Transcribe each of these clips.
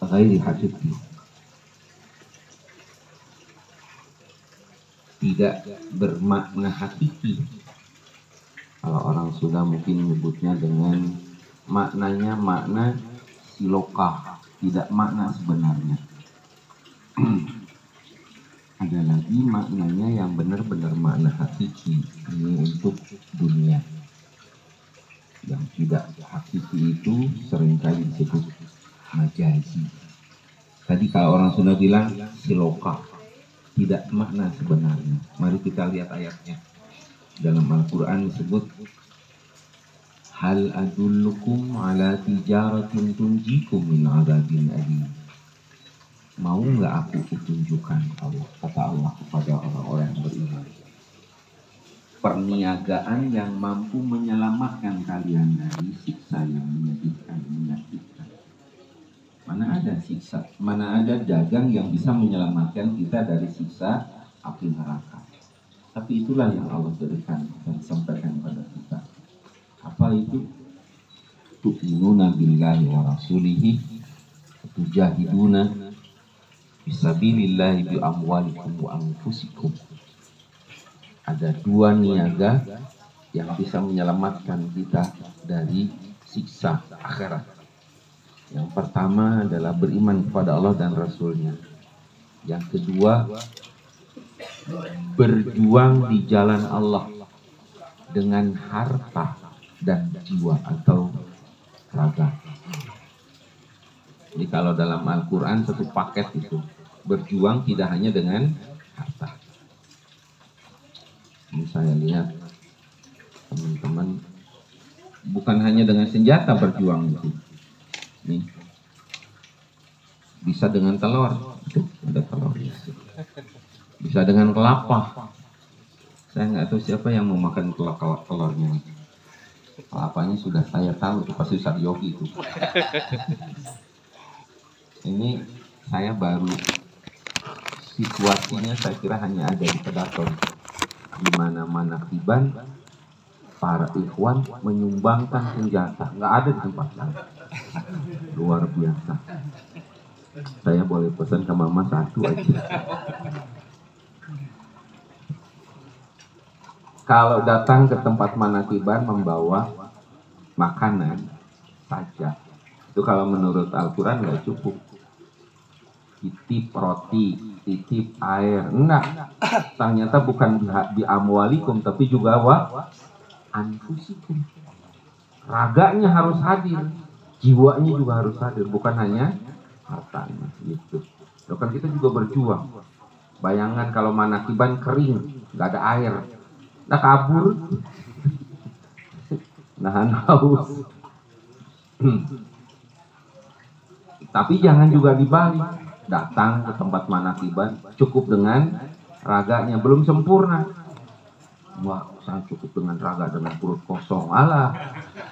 ghairi hakiki, tidak bermakna hakiki. Kalau orang Sunda mungkin menyebutnya dengan maknanya makna silokah, tidak makna sebenarnya. Ada lagi maknanya yang benar-benar makna hakiki, ini untuk dunia. Yang tidak hakiki itu seringkali disebut majazi. Tadi kalau orang Sunda bilang silokah, tidak makna sebenarnya. Mari kita lihat ayatnya. Dalam Al-Quran disebut, hal adullukum ala tijaratin tunjikum min adabin alim. Mau nggak aku tunjukkan Allah, kata Allah kepada orang-orang yang beriman, perniagaan yang mampu menyelamatkan kalian dari siksa yang menyedihkan, menyakitkan. Mana ada siksa, mana ada dagang yang bisa menyelamatkan kita dari siksa api neraka. Tapi itulah yang Allah berikan dan sampaikan pada kita. Apa itu? Tu'minuna billahi wa rasulihi, tujahiduna fisabilillahi bi amwalikum wa anfusikum. Ada dua niaga yang bisa menyelamatkan kita dari siksa akhirat. Yang pertama adalah beriman kepada Allah dan Rasulnya. Yang kedua, berjuang di jalan Allah dengan harta dan jiwa atau raga. Jadi kalau dalam Al-Quran satu paket itu, berjuang tidak hanya dengan harta. Ini saya lihat teman-teman, bukan hanya dengan senjata berjuang itu. Nih, bisa dengan telur, itu ada telurnya. Bisa dengan kelapa. Saya nggak tahu siapa yang mau makan telurnya. Kelapanya sudah saya tahu, itu pasti Ustaz Yogi itu. Ini saya baru, situasinya saya kira hanya ada di Kedaton, di mana Manakiban para ikhwan menyumbangkan senjata, nggak ada di tempat lain. Luar biasa. Saya boleh pesan ke mama satu aja. Kalau datang ke tempat Manakiban membawa makanan saja, itu kalau menurut Al-Quran nggak cukup. Titip roti, titip air, enggak. Ternyata bukan di amwalikum, tapi juga anfusikum. Raganya harus hadir, jiwanya juga harus hadir, bukan hanya hartanya. Gitu. Loh, kan kita juga berjuang. Bayangan kalau Manakiban kering, nggak ada air, nah kabur, nahan haus. Tapi jangan juga dibalik. Datang ke tempat Manakiban cukup dengan raganya, belum sempurna. Wah, saya cukup dengan raga, dengan perut kosong. Alah,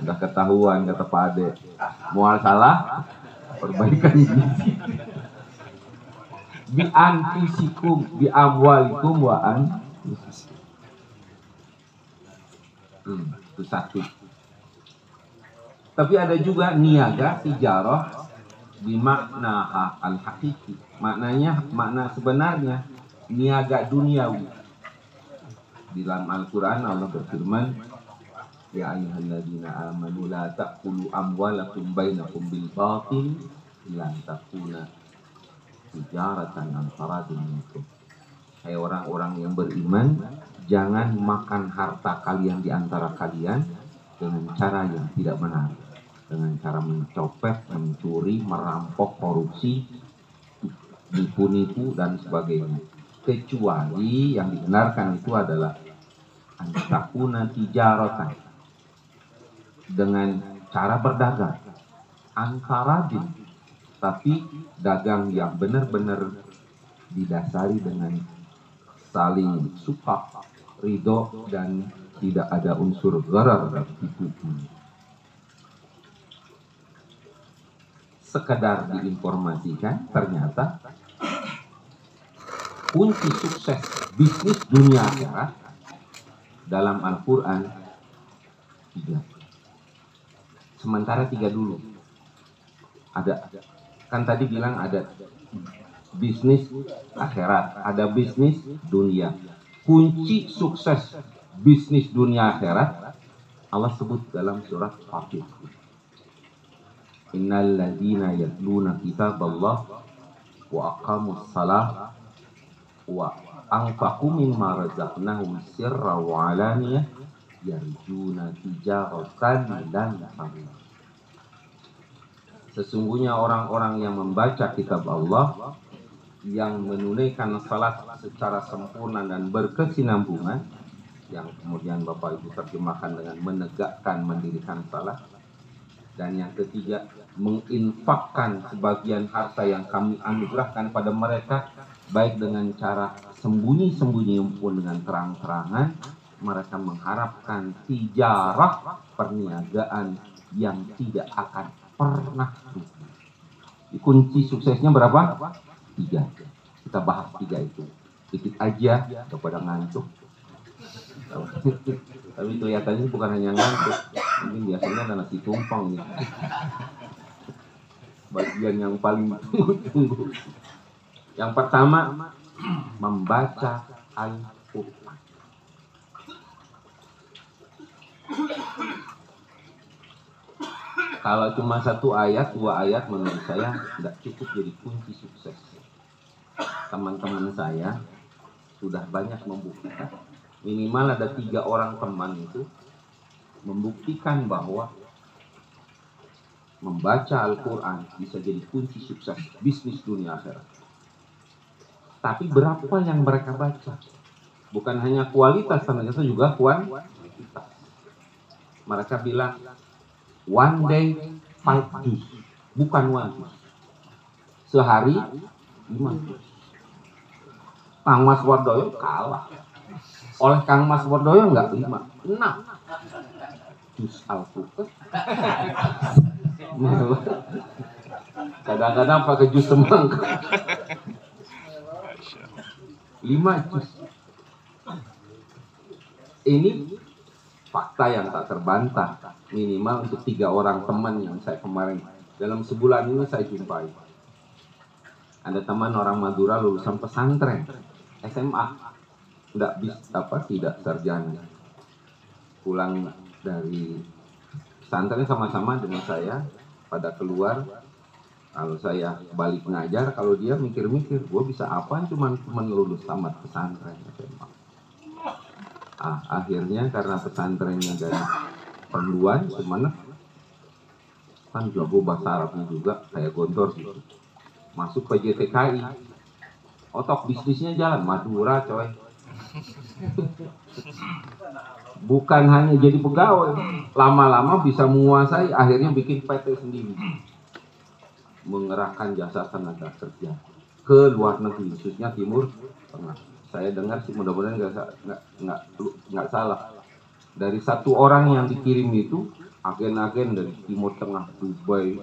udah ketahuan kata Pak Ade. Mual salah, perbaikan gizi. Bi anfisikum, bi amwalikum wa anfusikum. Itu satu. Tapi ada juga niaga, tijarah, bimakna al-hakiki. Maknanya, makna sebenarnya niaga duniawi. Di dalam Al-Quran Allah berfirman, ya ayyuhalladzina amanu la ta'kulu amwalakum bainakum bil batil illa takuna tijaratan an taradin minkum. Hai orang-orang yang beriman, jangan makan harta kalian di antara kalian dengan cara yang tidak benar, dengan cara mencopet, mencuri, merampok, korupsi, nipu-nipu dan sebagainya. Kecuali yang dibenarkan itu adalah antakuna tijaratan, dengan cara berdagang antaradin, tapi dagang yang benar-benar didasari dengan saling suka, ridho, dan tidak ada unsur gharar dan tipu. Sekedar diinformasikan, ternyata kunci sukses bisnis dunia akhirat dalam Al-Quran 3. sementara 3 dulu. Ada, kan tadi bilang ada bisnis akhirat, ada bisnis dunia. Kunci sukses bisnis dunia akhirat Allah sebut dalam surat Fatir. Innal ladzina yatluna kitaballah wa aqamus salah wa anfaqu mimma razaqnahum sirran wa alaniyah yarjuna tijaratan lan tabur. Sesungguhnya orang-orang yang membaca kitab Allah, yang menunaikan salat secara sempurna dan berkesinambungan, yang kemudian Bapak Ibu terjemahkan dengan menegakkan, mendirikan salat, dan yang ketiga menginfakkan sebagian harta yang kami anugerahkan pada mereka, baik dengan cara sembunyi-sembunyi maupun dengan terang-terangan. Mereka mengharapkan tijarah, perniagaan yang tidak akan pernah rugi. Kunci suksesnya berapa? 3. Kita bahas 3 itu. Dikit aja, daripada ngantuk. Tapi kelihatannya bukan hanya ngantuk, mungkin biasanya ada nasi tumpang nih. Bagian yang paling tunggu-tunggu. Yang pertama, membaca Al-Quran. Kalau cuma 1 ayat, 2 ayat menurut saya tidak cukup jadi kunci sukses. Teman-teman saya sudah banyak membuktikan. Minimal ada 3 orang teman itu membuktikan bahwa membaca Al-Quran bisa jadi kunci sukses bisnis dunia akhirat. Tapi berapa yang mereka baca? Bukan hanya kualitas, ternyata juga kuantitas. Mereka bilang one day 5 juz, bukan 1 juz. Sehari 5 juz. Kang Mas Wardoyo kalah. Oleh Kang Mas Wardoyo enggak 5, 6 juz Al-Quran. Kadang-kadang pakai juz semangka. 5 juz. Ini fakta yang tak terbantah. Minimal untuk 3 orang teman yang saya kemarin dalam sebulan ini saya jumpai. Ada teman orang Madura lulusan pesantren SMA, tidak sarjana. Pulang dari pesantren sama-sama dengan saya, pada keluar. Kalau saya balik ngajar, kalau dia mikir-mikir, gue bisa apa cuman lulus tamat pesantren SMA. Akhirnya karena pesantrennya dari perluan, Sumenep, kan jago bahasa Arabnya juga, kayak Gontor gitu. Masuk PJTKI, otak bisnisnya jalan, Madura coy. Bukan hanya jadi pegawai, lama-lama bisa menguasai, akhirnya bikin PT sendiri. Mengerahkan jasa tenaga kerja ke luar negeri, khususnya Timur Tengah. Saya dengar sih, mudah-mudahan nggak salah. Dari 1 orang yang dikirim itu, agen-agen dari Timur Tengah, Dubai,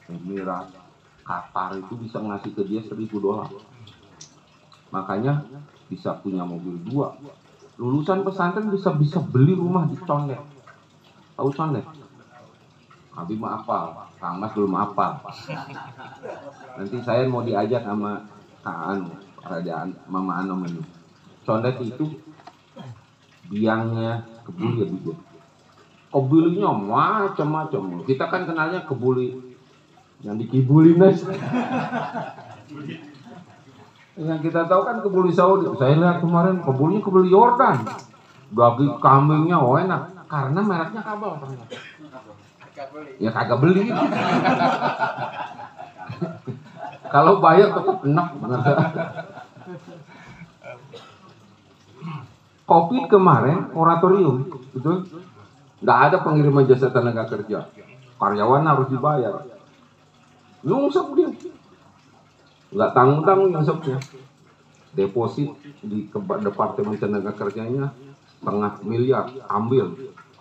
Emirat, Qatar itu bisa ngasih ke dia $1.000. Makanya bisa punya mobil 2. Lulusan pesantren bisa beli rumah di Condet. Tahu Condet? Abi mah apal, Kang Mas belum apal. Nanti saya mau diajak sama Kang Kerajaan Mama Anom ini. Condet itu biangnya kebuli ya Bu. Kebulinya macam-macam. Kita kan kenalnya kebuli yang dikibulin aja. Yang kita tahu kan kebuli Saudi. Saya lihat kemarin kebuli Yordan. Daging kambingnya enak karena mereknya Kabal ternyata. Ya kagak beli. Kalau bayar tetap enak. Covid kemarin moratorium, betul? Nggak ada pengiriman jasa tenaga kerja. Karyawan harus dibayar. Nyungsep dia. Nggak tanggung-tanggung nyungsepnya. Deposit di Departemen Tenaga Kerjanya 0,5 miliar, ambil.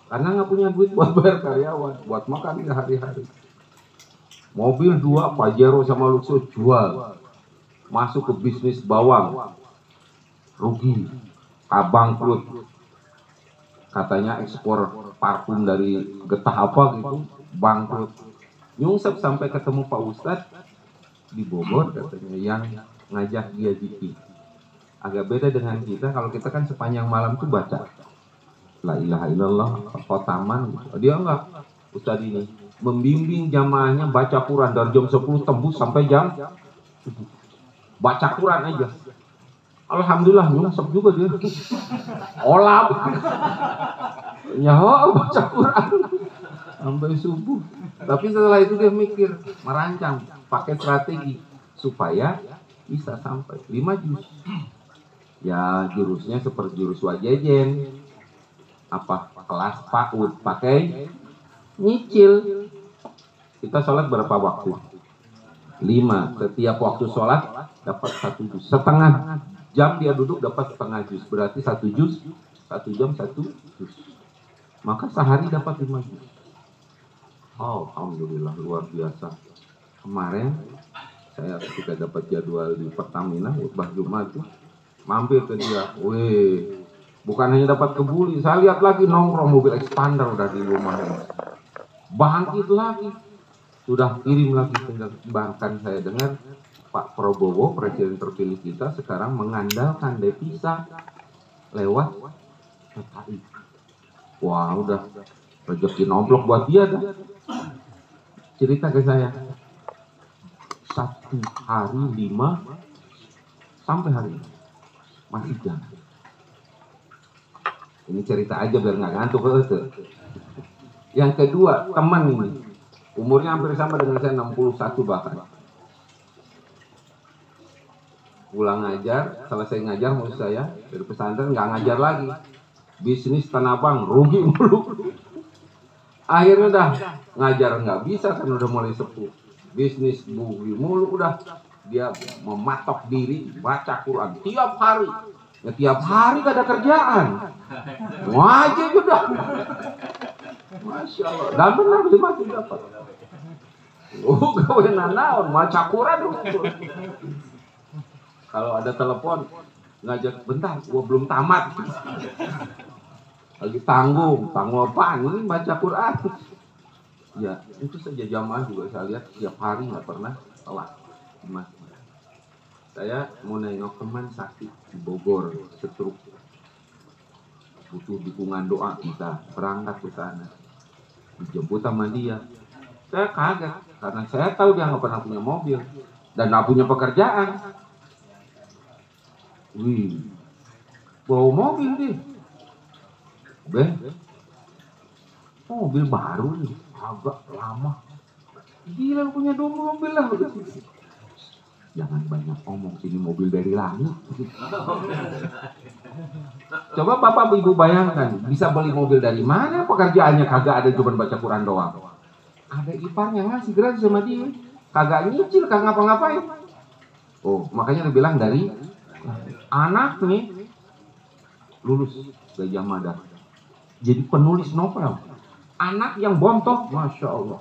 Karena nggak punya duit buat bayar karyawan, buat makan hari-hari. Mobil 2, Pajero sama Luxus jual. Masuk ke bisnis bawang. Rugi. Bangkrut. Katanya ekspor parfum dari Getah apa gitu. bangkrut. Nyungsep sampai ketemu Pak Ustadz di Bogor katanya yang ngajak dia zikir. Agak beda dengan kita, kalau kita kan sepanjang malam tuh baca La ilaha illallah, khotaman gitu. Dia enggak, Ustadz ini membimbing jamaahnya baca Quran dari jam 10 tembus sampai jam 7. Baca Quran aja. Alhamdulillah nyungsep juga dia. Olap. Nyawa baca Quran sampai subuh. Tapi setelah itu dia mikir, merancang, pakai strategi supaya bisa sampai 5 juz. Ya jurusnya seperti jurus wajejen, apa kelas PAUD, pakai nyicil. Kita sholat berapa waktu? 5. Setiap waktu sholat dapat 1 juz. Setengah jam dia duduk dapat setengah juz. Berarti 1 juz, 1 jam 1 juz. Maka sehari dapat 5 juz. Oh, alhamdulillah luar biasa. Kemarin saya ketika dapat jadwal di Pertamina khutbah Jumat tuh mampir ke dia. Weh, bukan hanya dapat kebuli, saya lihat lagi nongkrong mobil expander udah di rumahnya. Bangkit lagi. Sudah kirim lagi, bahkan saya dengar Pak Prabowo, presiden terpilih kita sekarang mengandalkan devisa lewat PKI. Wah, udah rezeki nomplok buat dia dah. Cerita ke saya, 1 hari 5 sampai hari ini masih jalan. Ini cerita aja biar nggak ngantuk. Yang kedua, teman ini umurnya hampir sama dengan saya, 61 bahkan. Pulang ngajar, selesai ngajar maksud saya dari pesantren nggak ngajar lagi, bisnis Tanah Abang rugi mulu. Akhirnya udah ngajar nggak bisa kan udah mulai sepuh, bisnis rugi mulu. Udah dia mematok diri baca Quran tiap hari. Ya tiap hari gak ada kerjaan, wajib udah. Masya Allah, dan benar 5 juz dapat. Oh, gawe nanaon baca Quran. Kalau ada telepon ngajak, bentar gua belum tamat, lagi tanggung apaan ini baca Quran. Ya itu saja, jamaah juga saya lihat tiap hari nggak pernah telat. Saya mau nengok teman sakit di Bogor, stroke, butuh dukungan doa, kita berangkat ke sana, dijemput sama dia. Saya kaget karena saya tahu dia nggak pernah punya mobil dan nggak punya pekerjaan. Wih, bawa mobil deh, mobil baru nih, agak lama. Gila punya 2 mobil lah. Jangan banyak ngomong, sini mobil dari langit. Coba bapak ibu bayangkan, bisa beli mobil dari mana? Pekerjaannya kagak ada, cuma baca Quran doang. Ada iparnya ngasih gratis sama dia, kagak nyicil, kagak ngapa-ngapain. Oh, makanya dia bilang dari anak nih lulus Gajah Mada, jadi penulis novel. Anak yang bontot, masya Allah,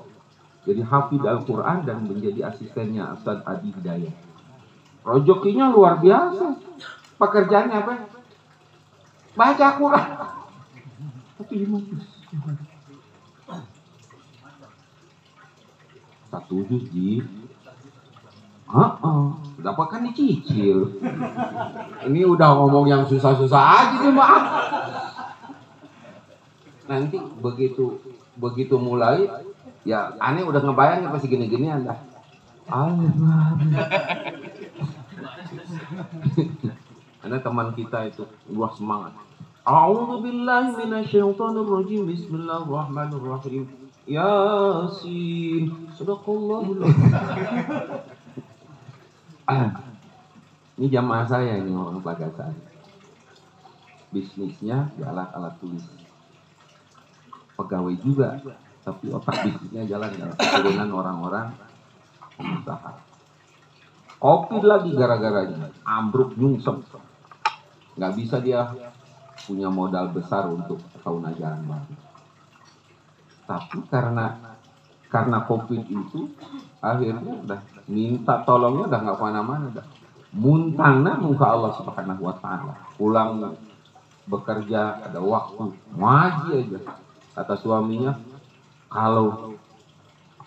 jadi hafid Al-Quran dan menjadi asistennya Ustadz Adi Hidayat. Rezekinya luar biasa. Pekerjaannya apa? Baca Quran. Tapi 5 juz. 1 juz di dapat kan dicicil. Ini udah ngomong yang susah-susah aja nih, maaf. Nanti begitu mulai, ya aneh udah ngebayangin pasti gini-gini Anda. Karena teman kita itu luas semangat. A'udzubillahi minasyaitonirrajim. Bismillahirrahmanirrahim. Yasin. Sadaqallahul Ini jamaah saya, ini orang Bagasan. Bisnisnya di alat-alat tulis. Pegawai juga, tapi otak bisnisnya jalan keturunan orang-orang pengusaha. Kopi lagi gara-garanya, ambruk nyungsep. Nggak bisa dia punya modal besar untuk tahun ajaran baru. Tapi karena COVID itu, akhirnya udah minta tolongnya udah nggak kemana-mana, udah muntana muka Allah Subhanahu Wa Taala. Pulang bekerja ada waktu ngaji aja. Kata suaminya, kalau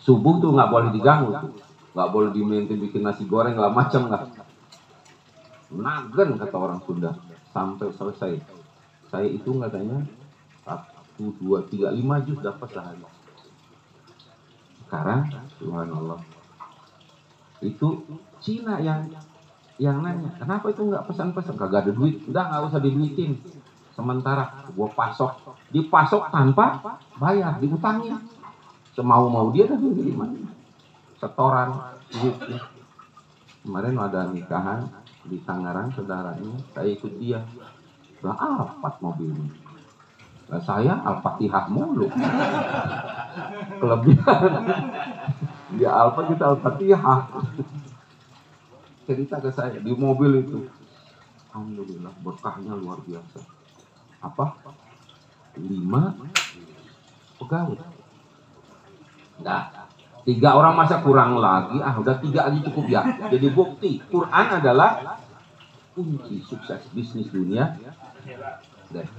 Subuh tuh nggak boleh diganggu tuh, nggak boleh diminta bikin nasi goreng lah macam nggak. Nagen kata orang Sunda sampai selesai. Saya itu katanya 1, 2, 3, 5 juz dapat sehari. Sekarang, subhanallah, itu Cina yang nanya, kenapa itu nggak pesan-pesan? Kagak ada duit, udah nggak usah diduitin. Sementara gua dipasok tanpa bayar, diutangin. Semau-mau dia dah beli mana? Setoran duitnya. Kemarin ada nikahan di Tangerang saudaranya, saya ikut dia. Lah Alphard mobilnya. Lah saya Al-Fatihah mulu. Kelebihan. Dia Alphard kita Al-Fatihah. Cerita ke saya di mobil itu. Alhamdulillah berkahnya luar biasa. Apa? 5 pegawai. Nah, 3 orang masa kurang lagi, udah 3 aja cukup ya. Jadi bukti, Quran adalah kunci sukses bisnis dunia. Dan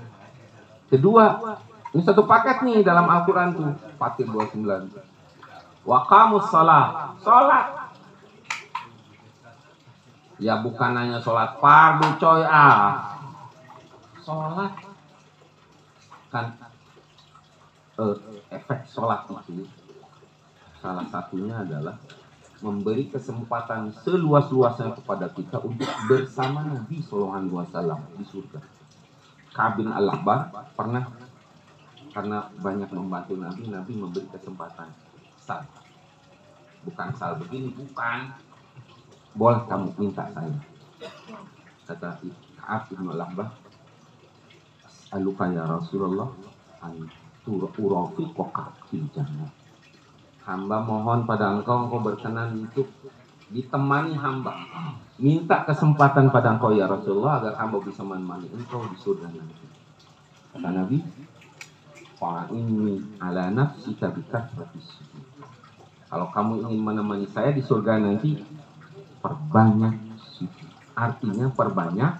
kedua, ini satu paket nih dalam Al-Quran tuh, Fatir 29. Waqamus shalah, sholat. Ya bukan hanya sholat fardu coy, sholat kan efek sholat itu salah satunya adalah memberi kesempatan seluas-luasnya kepada kita untuk bersama Nabi SAW di surga. Ka'ab bin Al-Ahbar pernah, karena banyak membantu Nabi memberi kesempatan. Sal, bukan sal begini, bukan. Boleh kamu minta saya. Kata Ka'ab bin Al-Ahbar, as'aluka ya Rasulullah an turafiqaka fil jannah. Hamba mohon pada engkau berkenan untuk ditemani hamba. Minta kesempatan pada engkau ya Rasulullah agar hamba bisa menemani engkau di surga nanti. Kata Nabi, fa'inni ala nafsika bikasratis sujud. Kalau kamu ingin menemani saya di surga nanti, perbanyak sujud. Artinya perbanyak.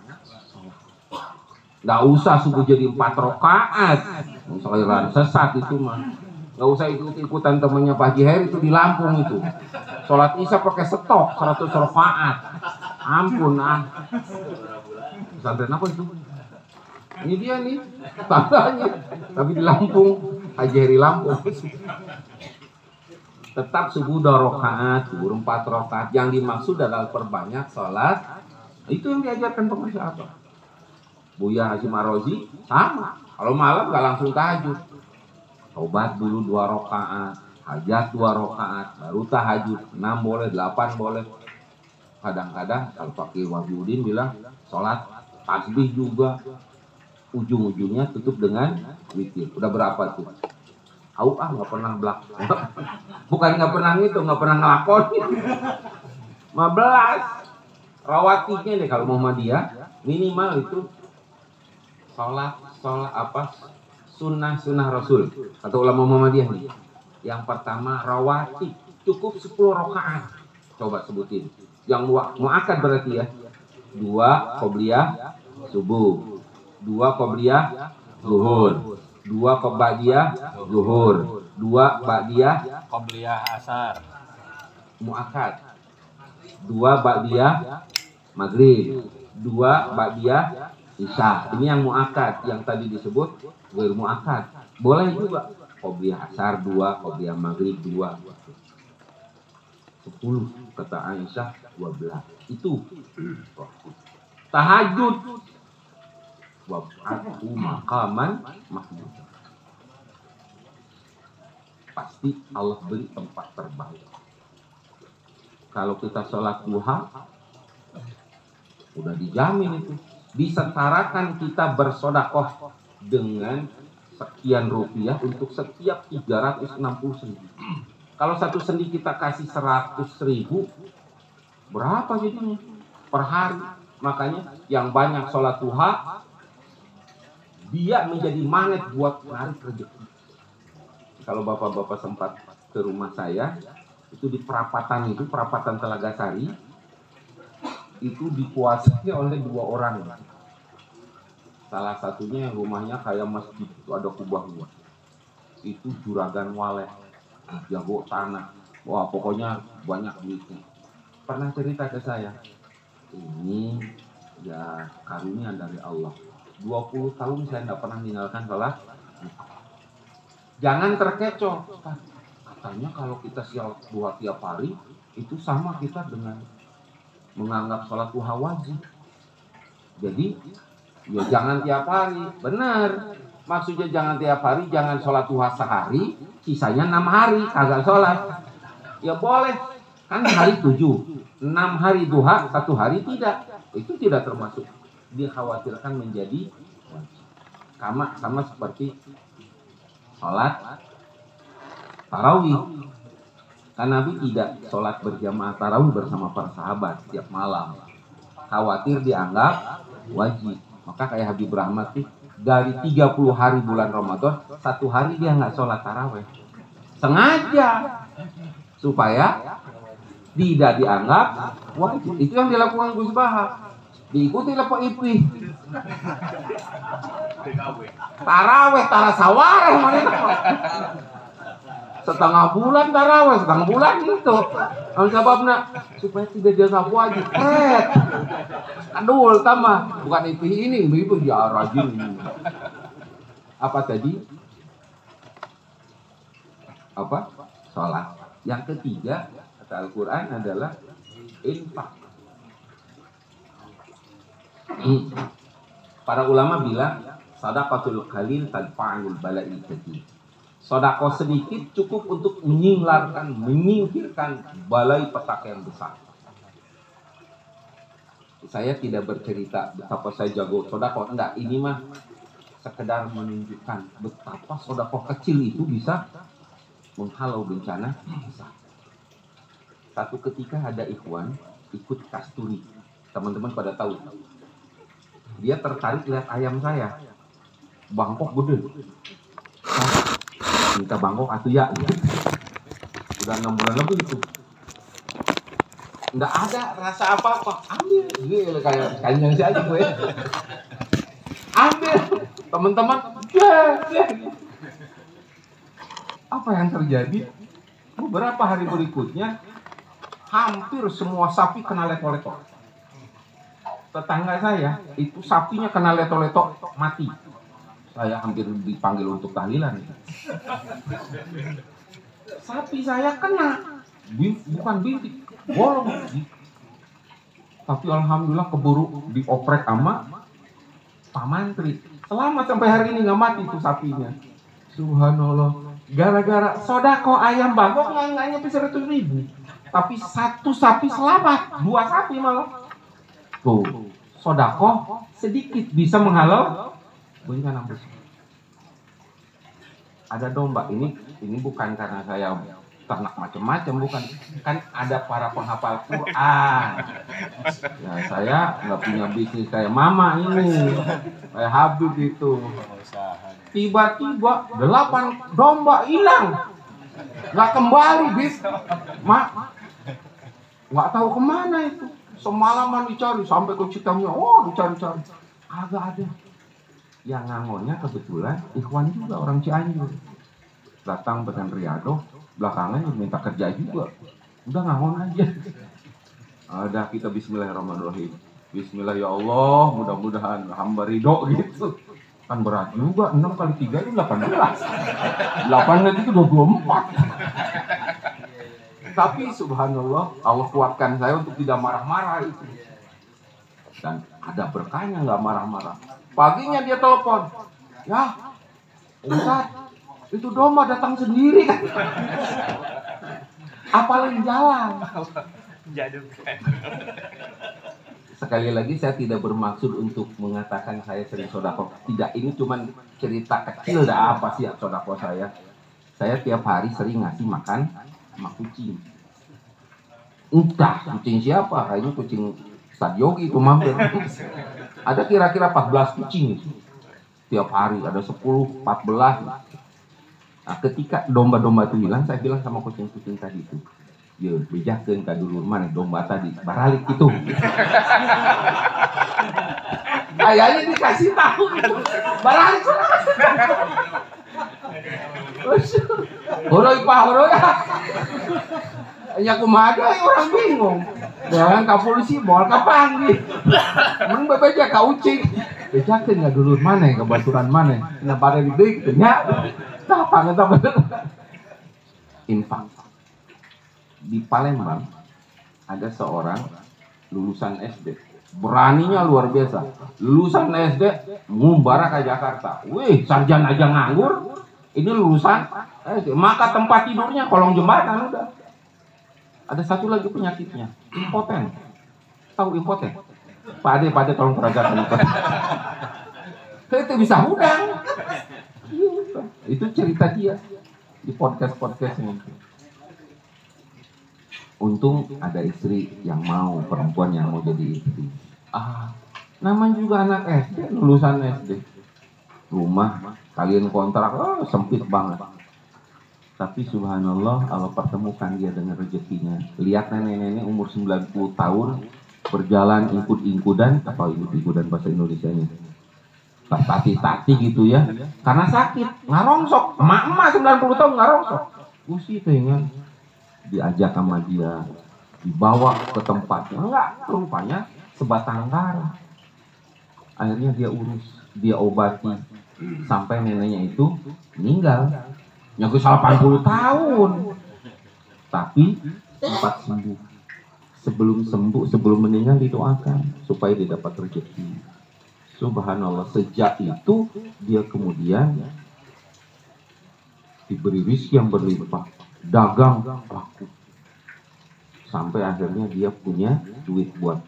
Nggak usah subuh jadi 4 rakaat. Misalnya sesat itu mah. Nggak usah ikut-ikutan temennya Pak Haji Heri itu di Lampung itu. Sholat Isya pakai stok 100 rakaat. Ampun Pesantren apa itu? Ini dia nih tandanya. Tapi di Lampung, Haji Heri Lampung. Tetap subuh 2 rakaat, zuhur 4 rakaat. Yang dimaksud adalah perbanyak sholat. Itu yang diajarkan pengusaha apa? Buya Hasyim Ar-Razi sama. Kalau malam nggak langsung tahajud. Taubat dulu 2 rakaat, hajat 2 rakaat, baru tahajud. 6 boleh, 8 boleh. Kadang-kadang kalau Fakih Wahyudin bilang sholat tasbih juga. Ujung-ujungnya tutup dengan witir. Udah berapa tuh? Nggak pernah bukan nggak pernah ngitung, nggak pernah ngelakonin. 15 rawatibnya deh kalau Muhammadiyah minimal itu sholat apa sunnah Rasul atau ulama Muhammadiyah nih. Yang pertama rawatib cukup 10 rakaat. Coba sebutin. Yang muakkad berarti ya. 2 qobliyah subuh, 2 qobliyah zuhur, 2 ba'diyah zuhur, 2 ba'diyah qobliyah asar. Muakkad. 2 ba'diyah maghrib, 2 ba'diyah isya. Ini yang muakkad. Yang tadi disebut ghair muakkad. Boleh juga qobliyah asar 2, qobliyah maghrib 2. 10 kata Aisyah 12. Itu tahajud. Wab'athu maqaman mahmud. Pasti Allah beri tempat terbaik. Kalau kita sholat duha, udah dijamin itu. Disetarakan kita bersodakoh dengan sekian rupiah untuk setiap 360 sendi. Kalau satu sendi kita kasih 100.000, berapa jadinya per hari? Makanya yang banyak sholat duha, dia menjadi magnet buat narik rezeki. Kalau bapak-bapak sempat ke rumah saya, itu di perapatan Telaga Sari, itu dikuasai oleh 2 orang. Salah satunya yang rumahnya kayak masjid, itu ada kubah-kubah. Itu Juragan Waleh. jago tanah, wah pokoknya banyak duitnya. Pernah cerita ke saya, ini ya karunia dari Allah. 20 tahun saya tidak pernah meninggalkan sholat. Jangan terkecoh. Katanya kalau kita sholat duha tiap hari, itu sama kita dengan menganggap sholat duha wajib. Jadi ya jangan tiap hari. Benar. Maksudnya jangan tiap hari, jangan sholat duha sehari, sisanya 6 hari kagak sholat. Ya boleh. Kan hari 7, 6 hari duha, 1 hari tidak. Itu tidak termasuk. Dikhawatirkan menjadi wajib. Sama seperti sholat tarawih. Kan Nabi tidak sholat berjamaah tarawih bersama para sahabat setiap malam. Khawatir dianggap wajib. Maka kayak Habib Rahmat tuh dari 30 hari bulan Ramadan, 1 hari dia nggak sholat tarawih. Sengaja supaya tidak dianggap wajib. Itu yang dilakukan Gus Baha. Diikuti oleh Pak Ipih. Taraweh tarasawareh mana? Setengah bulan taraweh, setengah bulan itu. Apa sebabnya? Supaya tidak dianggap wajib. Aduh, tambah bukan Ipih ini, Ipih dia rajin. Apa tadi? Apa? Sholat. Yang ketiga kata Al-Quran adalah infak. Para ulama bilang sadaqatul qalil tadfa'ul bala'il katsir. Sedekah sedikit cukup untuk menyingkirkan balai petaka yang besar. Saya tidak bercerita betapa saya jago sedekah, enggak, ini mah sekedar menunjukkan betapa sedekah kecil itu bisa menghalau bencana besar. Satu ketika ada ikhwan ikut kasturi. Teman-teman pada tahu. Dia tertarik lihat ayam saya. Bangkok gede. Minta bangkok atuh ya. Udah 6 bulan lebih itu. Nggak ada rasa apa-apa. Ambil. Gila kayak kanyang aja gue. Ambil. Teman-teman. Apa yang terjadi? Beberapa hari berikutnya hampir semua sapi kena leto-leto. Tetangga saya itu sapinya kena leto-leto mati. Saya hampir dipanggil untuk tahlilan. Sapi saya kena, bukan bintik, bolong. Tapi alhamdulillah keburu dioprek sama Pak Mantri. Selamat sampai hari ini nggak mati tuh sapinya. Subhanallah. Gara-gara sodako ayam bangkok nggak nyampe 100.000. Tapi 1 sapi selamat, 2 sapi malah. Tuh, sodako sedikit bisa menghalau bencana besar. Ada domba ini bukan karena saya ternak macam-macam, bukan. Kan ada para penghafal Quran. Ya saya nggak punya bisnis kayak mama ini, kayak Habib itu. Tiba-tiba 8 domba hilang, nggak kembali bis, mak, nggak tahu kemana itu. Semalaman dicari sampai ke Citamnya, dicari-cari, agak ada. Yang ngangonnya kebetulan ikhwan juga orang Cianjur, datang dengan Riyado, belakangan minta kerja juga, udah ngangon aja. Ada kita Bismillahirrahmanirrahim. Bismillah ya Allah, mudah-mudahan hamba ridho gitu. Kan berat juga, 6 kali 3 itu 18. 8 itu 24. Tapi subhanallah, Allah kuatkan saya untuk tidak marah-marah itu. Dan ada berkahnya nggak marah-marah. Paginya dia telepon, ya Ustaz, itu domba datang sendiri kan. Apalagi jalan. Sekali lagi saya tidak bermaksud untuk mengatakan saya sering sodako. Tidak, ini cuma cerita kecil dah apa sih sodako saya. Saya tiap hari sering ngasih makan sama kucing. Entah kucing siapa, kayaknya kucing Ustaz Yogi itu mampir. Ada kira-kira 14 kucing itu. Tiap hari ada 10, 14. Nah, ketika domba-domba itu hilang, saya bilang sama kucing-kucing tadi itu, ya bejakeun ka dulur mana domba tadi baralik itu. Kayaknya dikasih tahu itu. Baralik. Huroi pak, huroi ya. Ya kumaha orang bingung. Jangan ka polisi, moal ka panggil. Mun bebeja ka ucing. Bejakeun ngadulur maneh ka baturan maneh. Na bare di deui kitu nya. Tah pangeut bener. Infak. Di Palembang ada seorang lulusan SD. Beraninya luar biasa. Lulusan SD ngumbara ke Jakarta. Wih, sarjana aja nganggur. Ini lulusan SD. Maka tempat tidurnya kolong jembatan udah. Ada satu lagi penyakitnya, impoten. Tahu impoten? Pak Ade tolong peragakan impoten. Itu bisa hudang. Itu cerita dia di podcast-podcastnya. Untung ada istri yang mau, perempuan yang mau jadi istri. Namanya juga anak SD, lulusan SD. Rumah kalian kontrak, sempit banget. Tapi subhanallah Allah pertemukan dia dengan rezekinya. Lihat nenek-nenek umur 90 tahun berjalan ingkut-ingkudan, apa ingkut-ingkudan bahasa Indonesianya? Tati-tati gitu ya. Karena sakit, ngarongsok. Emak-emak 90 tahun ngarongsok. Usi dengan diajak sama dia, dibawa ke tempatnya. Enggak, rupanya sebatang kara. Akhirnya dia urus, dia obati sampai neneknya itu meninggal. Nyaku 80 tahun. Tapi sempat sembuh. Sebelum meninggal didoakan supaya dia dapat rezeki. Subhanallah, sejak itu dia kemudian diberi rezeki yang berlimpah, dagang laku. Sampai akhirnya dia punya duit buat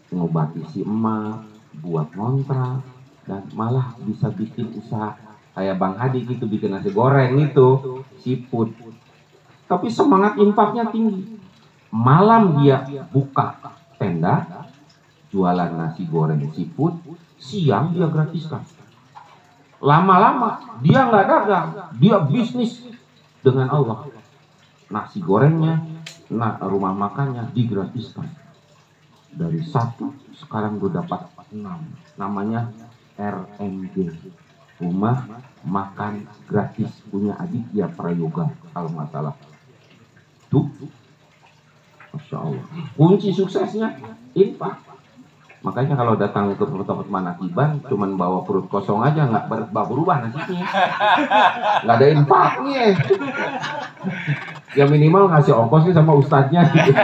ngobati si emak, buat ngontrak, dan malah bisa bikin usaha kayak Bang Hadi gitu, bikin nasi goreng itu, siput. Tapi semangat infaknya tinggi. Malam dia buka tenda, jualan nasi goreng siput, siang dia gratiskan. Lama-lama dia nggak dagang, dia bisnis dengan Allah. Nasi gorengnya, rumah makannya digratiskan. Dari 1 sekarang gue dapat 6. Namanya RMG. Rumah makan gratis, punya Aditya Prayoga kalau nggak salah. Tuh, Masya Allah. Kunci suksesnya infak. Makanya kalau datang ke tempat manakiban cuman bawa perut kosong aja nggak berubah nasibnya. Nggak ada infaknya. Ya minimal ngasih ongkosnya sama ustadznya gitu.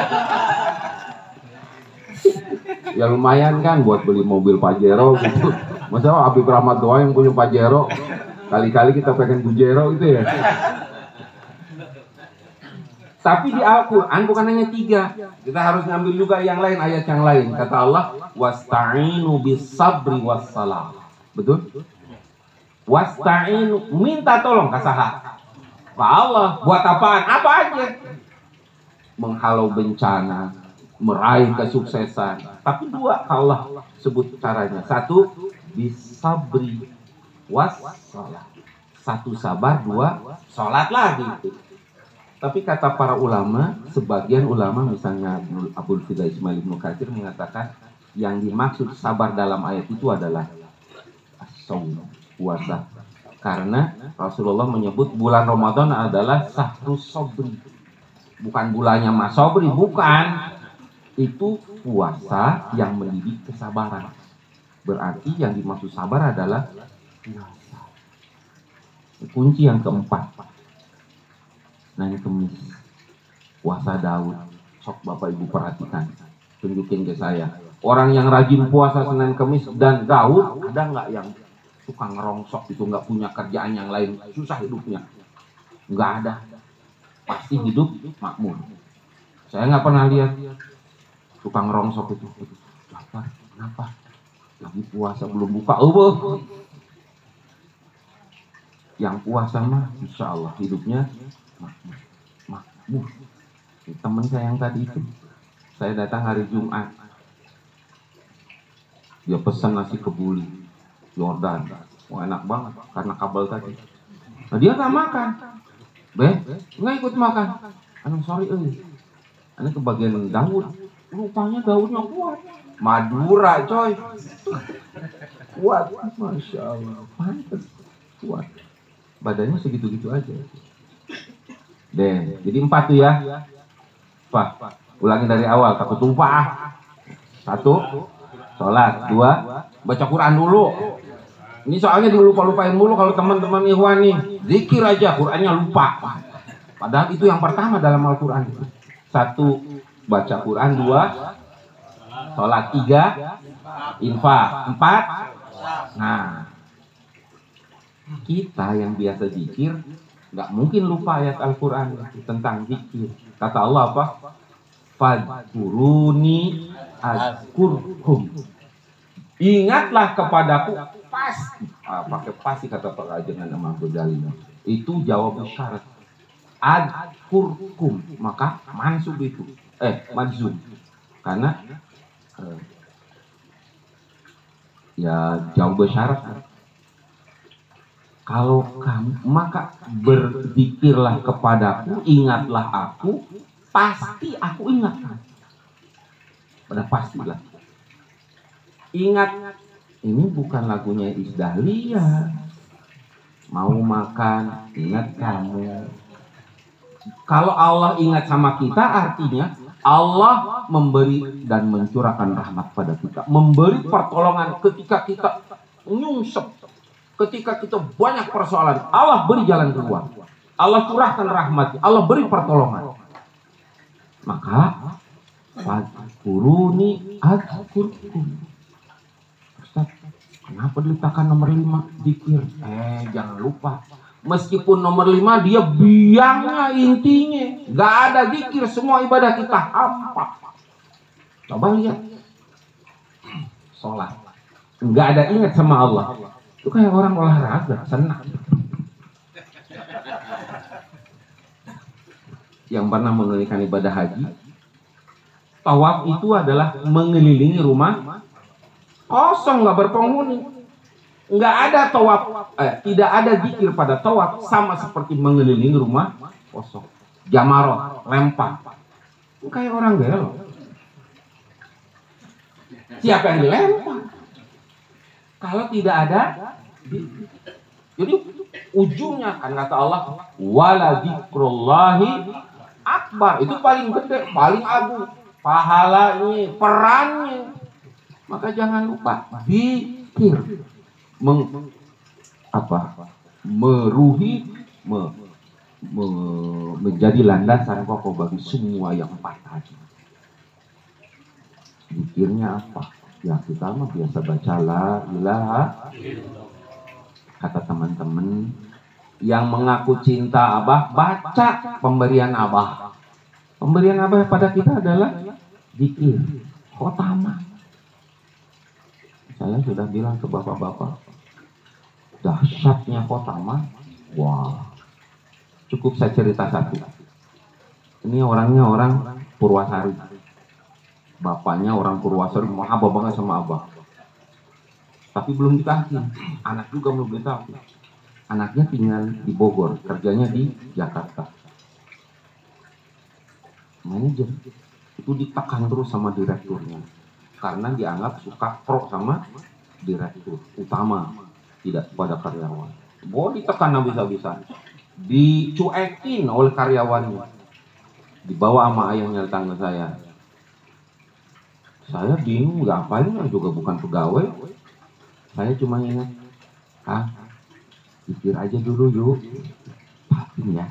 Ya lumayan kan buat beli mobil Pajero gitu. Masa Habib Rahmat doang yang punya Pajero. Kali-kali kita pengen Bujero gitu ya. Tapi di Al-Quran bukan hanya 3. Kita harus ngambil juga yang lain, ayat yang lain. Kata Allah, wasta'inu bis-sabri was-salah. Betul? Wasta'inu, minta tolong kasaha. Pak Allah, buat apaan? Apa aja? Menghalau bencana, meraih kesuksesan. Tapi 2 Allah sebut caranya. 1, bis-sabri was-salah. 1 sabar, 2 sholat lagi. Tapi kata para ulama, sebagian ulama misalnya Abdul Fida Ismail Ibnu Katsir mengatakan yang dimaksud sabar dalam ayat itu adalah as-shaum, puasa. Karena Rasulullah menyebut bulan Ramadan adalah sahrus sabri. Bukan bulannya Mas Sobri, bukan. Itu puasa yang mendidik kesabaran. Berarti yang dimaksud sabar adalah puasa. Kunci yang keempat. Senin Kemis, puasa Daud. Sok Bapak Ibu perhatikan, tunjukin ke saya. Orang yang rajin puasa Senin Kemis dan Daud, ada nggak yang suka ngerongsok itu, nggak punya kerjaan yang lain, susah hidupnya? Nggak ada. Pasti hidup makmur. Saya nggak pernah lihat suka ngerongsok itu. Kenapa? Lagi puasa belum buka. Yang puasa mah, insya Allah hidupnya makmur. Teman saya yang tadi itu, saya datang hari Jumat, dia pesan nasi kebuli Jordan, enak banget karena kabel tadi. Nah, dia nggak makan, nggak ikut makan. Sorry, ini kebagian Daud. Rupanya Daudnya kuat, Madura coy, kuat, masya Allah, pantas kuat. Badannya segitu-gitu aja. Deh, jadi 4 tuh ya. Pak, ulangi dari awal, takut lupa. 1, sholat. 2, baca Quran dulu. Ini soalnya dilupa-lupain mulu kalau teman-teman ikhwan nih. Zikir aja, Qurannya lupa. Padahal itu yang pertama dalam Al-Quran. 1, baca Quran. 2, sholat. 3, infak. 4, nah, kita yang biasa zikir nggak mungkin lupa ayat Al-Quran tentang zikir. Kata Allah apa? Fadkuruni azkurkum. Ingatlah kepadaku, pasti. Pakai pasti kata Pak Rajangan sama Ghazali. Itu jawab syarat. Azkurkum, maka mansub itu. Majzum. Karena ya jawab syarat. Kalau kamu, maka berzikirlah kepadaku, ingatlah aku, pasti aku ingat. Pada pastilah. Ingat, ini bukan lagunya Isdahlia. Mau makan, ingat kamu. Kalau Allah ingat sama kita, artinya Allah memberi dan mencurahkan rahmat pada kita. Memberi pertolongan ketika kita nyungsep. Ketika kita banyak persoalan, Allah beri jalan keluar. Allah curahkan rahmat, Allah beri pertolongan. Maka fadkuruni azkurkum. Ustaz, kenapa diletakkan nomor 5 zikir? Jangan lupa. Meskipun nomor 5 dia biangnya intinya. Gak ada zikir, semua ibadah kita hampa. Coba lihat. Sholat. Gak ada ingat sama Allah. Itu kayak orang olahraga, senang. Yang pernah menunaikan ibadah haji, tawaf itu adalah mengelilingi rumah kosong, nggak berpenghuni. Nggak ada tawaf, tidak ada zikir pada tawaf, sama seperti mengelilingi rumah kosong. Jamarot, lempar. Itu kayak orang gelo. Siapa yang dilempar? Kalau tidak ada, jadi ujungnya kan kata Allah, wala dzikrullahi akbar, itu paling gede, paling agung, pahalanya, perannya. Maka jangan lupa zikir, menjadi landasan kokoh bagi semua yang 4 tadi. Zikirnya apa? Ya kita mah biasa baca la ilaha. Kata teman-teman yang mengaku cinta Abah, baca pemberian Abah. Pemberian Abah pada kita adalah zikir, khotamah. Saya sudah bilang ke bapak-bapak, dahsyatnya khotamah. Wah, cukup saya cerita satu. Ini orangnya orang Purwasari. Bapaknya orang Purwasari, mahaba banget sama Abah. Tapi belum dikasih. Anak juga belum dikasih. Anaknya tinggal di Bogor, kerjanya di Jakarta. Manajer itu ditekan terus sama direkturnya. Karena dianggap suka pro sama direktur utama, tidak pada karyawan. Boleh ditekan habis-habisan. Dicuekin oleh karyawannya. Dibawa sama ayahnya tetangga saya. Saya bingung, ngapain juga bukan pegawai. Saya cuma ingat, pikir aja dulu yuk, talqin ya,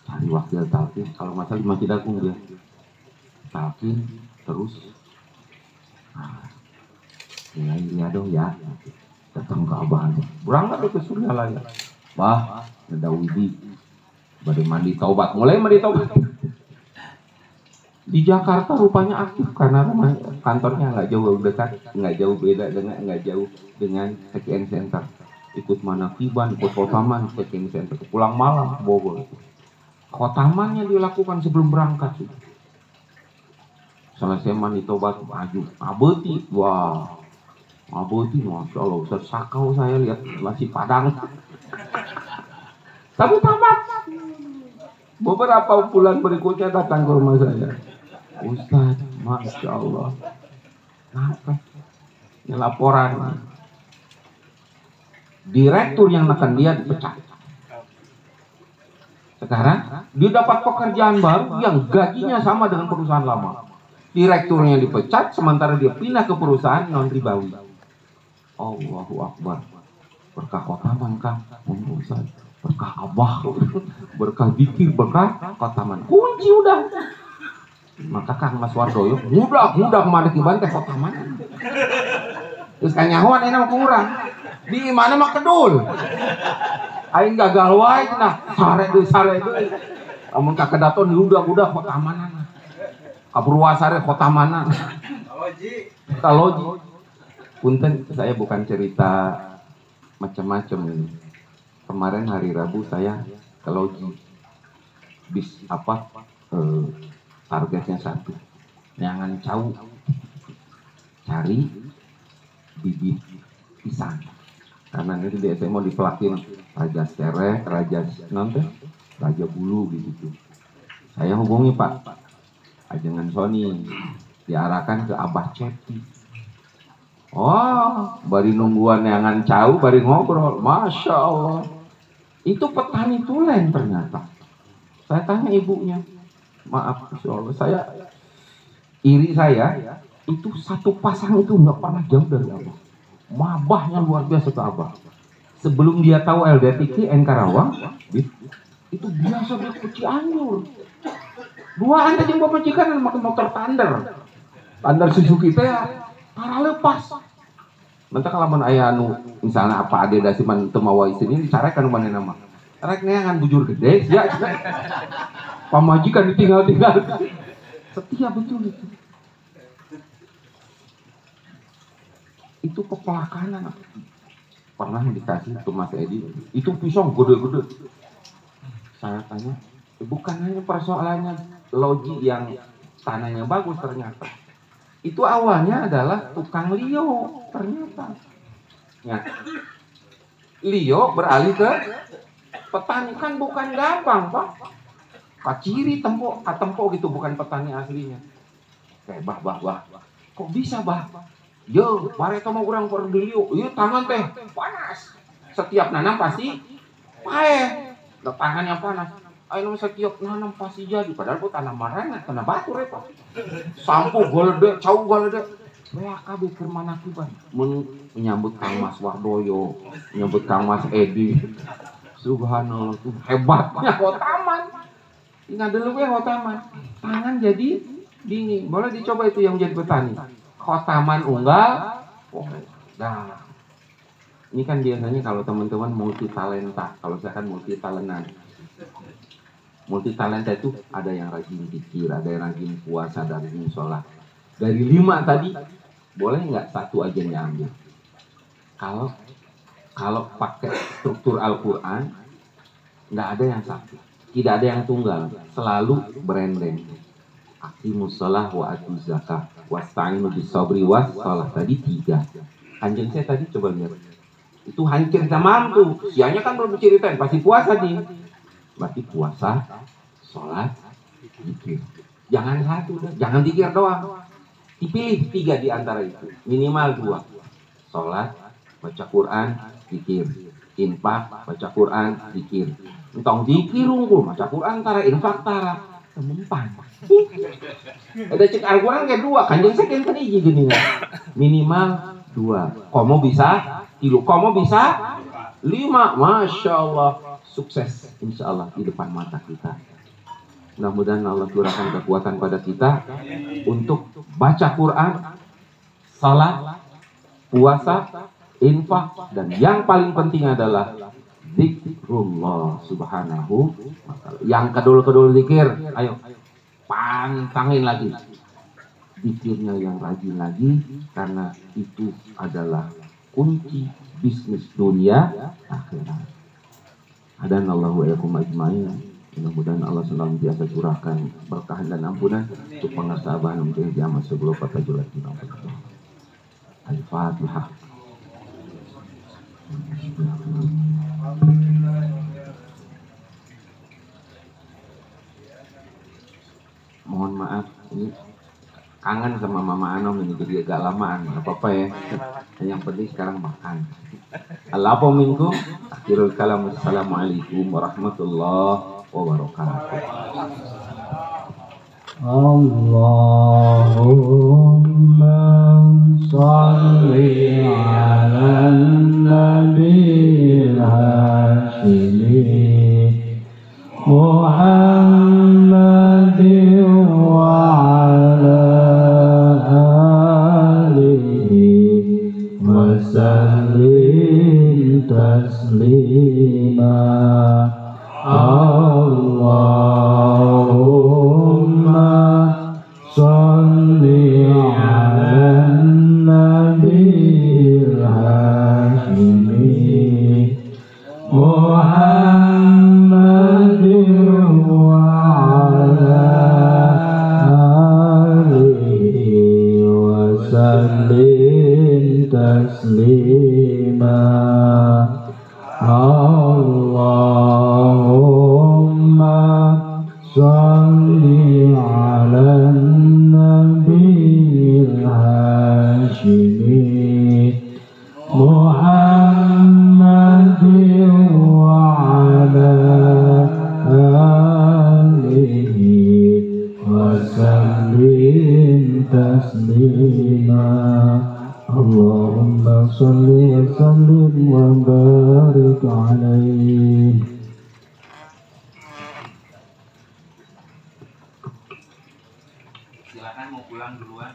cari wakil talqin. Kalau nggak salah di Masjid Agung dia, talqin terus, ya dong ya, datang ke Abah, berangkat ke surga lah ya, Bah, ada Widi, badai mandi taubat, mulai mandi taubat. Di Jakarta rupanya aktif karena kantornya nggak jauh dekat, nggak jauh beda dengan check-in center. Ikut manakiban, ikut khotaman, check-in center. Pulang malam ke Bogor. Khotamannya dilakukan sebelum berangkat. Selesai mandi tobat maju, abeti, wah, abeti, masya Allah, Ustaz sakau saya lihat masih Padang. Tapi tamat. Beberapa bulan berikutnya datang ke rumah saya. Ustaz, masya Allah, apa? Ini laporan. Direktur yang nekan dia dipecat. Sekarang dia dapat pekerjaan baru yang gajinya sama dengan perusahaan lama. Direkturnya dipecat, sementara dia pindah ke perusahaan non ribawi. Allahu Akbar. Berkah khotaman Kang, berkah abah, berkah dikir, berkah khotaman. Kunci udah. Maka Kang Mas Wardoyo mudah kemana kiban teh khotaman. Terus kanyahoan enak kurang. Di mana mah kedul. Aing gagal wae cenah. Sare deui. Amun ka kedaton udah khotamanan. Kabruasare khotamanan. Kaloji. Punten, saya bukan cerita macam-macam ini. Kemarin hari Rabu saya ke loji. Bis targetnya 1. Jangan jauh. Cari bibit pisang. Karena nanti di SMA dipelakin Raja Sereh, Raja Bulu gitu. Saya hubungi Pak Ajengan Sony, diarahkan ke Abah Cepi. Oh, bari nungguan yangan jauh, bari ngobrol, Masya Allah. Itu petani tulen ternyata. Saya tanya ibunya, maaf Masya Allah, iri saya, itu satu pasang itu nggak pernah jauh dari Abah. Mabahnya luar biasa ke Abah. Sebelum dia tahu LDTK Karawang, itu biasa dia ke Cianjur. Dua anda jeung pemajikan makan motor Thunder Suzuki teh para lepas. Nanti kalau mun aya anu misalnya apa ade dasiman teu mawa isin dicarekan manehna mah. Rek neangan bujur gede ya. Pamajikan ditinggal. Setia betul itu. Itu kepelakanan. Pernah dikasih ke Mas Edi, itu pisang gede-gede. Saya tanya, bukan hanya persoalannya loji yang tanahnya bagus ternyata. Itu awalnya adalah tukang Lio ternyata. Ya. Lio beralih ke petani, kan bukan gampang Pak. Kaciri tempo gitu, bukan petani aslinya. Kayak bah. Kok bisa bah? Yo, bareta mau kurang Lio. Iya tangan teh panas. Setiap nanam pasti paeh. Tangannya panas. Ayo setiap nanam pasti jadi. Padahal bu tanam marana, tanah batu repot. Sampo golede, cau golede. Mereka kabeh keur mana kiban. Menyambut Kang Mas Wardoyo, menyambut Kang Mas Edi. Subhanallah, tuh hebatnya khotaman. Ingat dulu ya khotaman. Tangan jadi dingin. Boleh dicoba itu yang jadi petani. Khotaman unggal. Nah, ini kan biasanya kalau teman-teman multi talenta. Kalau saya kan multi talentan. Multi talenta itu ada yang rajin zikir, ada yang rajin puasa, dan rajin sholat. Dari 5 tadi, boleh nggak satu aja yang ambil? Kalau pakai struktur Al-Quran, nggak ada yang satu, tidak ada yang tunggal, selalu brand-brand. Aqimus shalah wa atuz zakah, wasta'inu bis sabri was shalah. Tadi 3. Anjing saya tadi coba lihat. Itu hanya cerita mampu. Sianya kan belum diceritain, pasti puasa nih. Berarti puasa, sholat, zikir. Jangan satu, jangan zikir doang. Dipilih 3 di antara itu. Minimal 2. Sholat, baca Quran, zikir. Infak, baca Quran, zikir. Entong zikir unggul, baca Quran tara, infak tara. Temempan. Ada cek Al-Quran kayak 2. Kanjeng saya kan hiji gini. Minimal 2. Komo bisa 3. Komo bisa 5. Masya Allah. Sukses insya Allah di depan mata kita. Mudah-mudahan Allah curahkan kekuatan pada kita untuk baca Quran, salat, puasa, infak, dan yang paling penting adalah zikrullah subhanahu wa ta'ala. Yang kedul-kedul zikir, ayo pantangin lagi zikirnya yang rajin lagi, karena itu adalah kunci bisnis dunia akhirat. Hadanallahu wa iyyakum ajmain. Mudah-mudahan Allah selalu biasa curahkan berkah dan ampunan untuk pengasaban untuk kiamat sebelum fatajulat kita. Al-Fatihah. Mohon maaf, ini kangen sama Mama Anom ini, jadi agak lamaan. Apa-apa ya. Yang penting sekarang makan. Al-afu minkum. Akhirul kalam. Assalamualaikum warahmatullahi wabarakatuh. Allahumma shalli ala nabiyil hashimi Muhammadin wa ala alihi wa sallim taslima. Allahumma shalli ala nabiyil hashimi Muhammadin wa ala alihi wa sallim taslima. Allahumma shalli ala nabiyil hashimi Muhammadin wa ala alihi wa sallim taslima. Allahumma shalli wa sallim wa barik alaihi. Silakan mau pulang duluan.